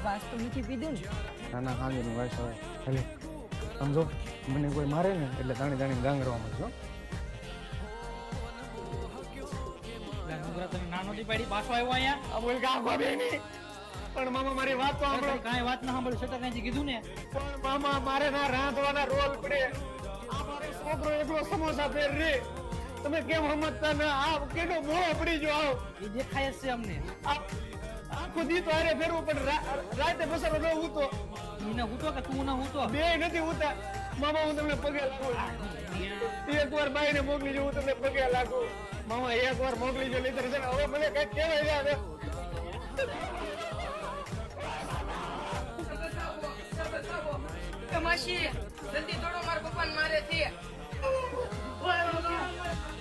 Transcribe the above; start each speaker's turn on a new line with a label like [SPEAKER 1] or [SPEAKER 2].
[SPEAKER 1] વાસ તો મીઠી પીધું ને.
[SPEAKER 2] નાના હાંજની વાસ હવે ભલે સમજો મને કોઈ મારે ને એટલે તાણી તાણી ગાંગરવા મળજો.
[SPEAKER 3] તમે નાનો થી પાડી પાછો આવ્યો અહીંયા
[SPEAKER 2] બોલ ગાંગવા બેની પણ મામા મારી વાત તો સાંભળો.
[SPEAKER 3] કાંઈ વાત ના સાંભળ્યું છતાં કાંઈ કીધું ને
[SPEAKER 2] પણ મામા મારે ના રાંધવાના રોલ પડે. આ મારો છોકરો એકલો સમોસા ફેર રે તમે કેમ સમજતા ના? આ કેટલો મોળો પડી ગયો આવ
[SPEAKER 3] એ દેખાય જ છે અમને.
[SPEAKER 2] આખો દી તો હારે ફેરવું પણ રાતે બસારો ન ઉતો
[SPEAKER 3] એને હૂતો કે તું ના હૂતો
[SPEAKER 2] બે નથી ઉતા. મામા હું તમને પગે લાગુ. એક વાર બાઈને મોકલી જો હું તમને પગે લાગુ. મામા એક વાર મોકલી જો લીધર છે ને હવે મને કઈ કહેવાય જાય.
[SPEAKER 1] માસી જલ્દી દોડો, મારા પપ્પાને મારે છે.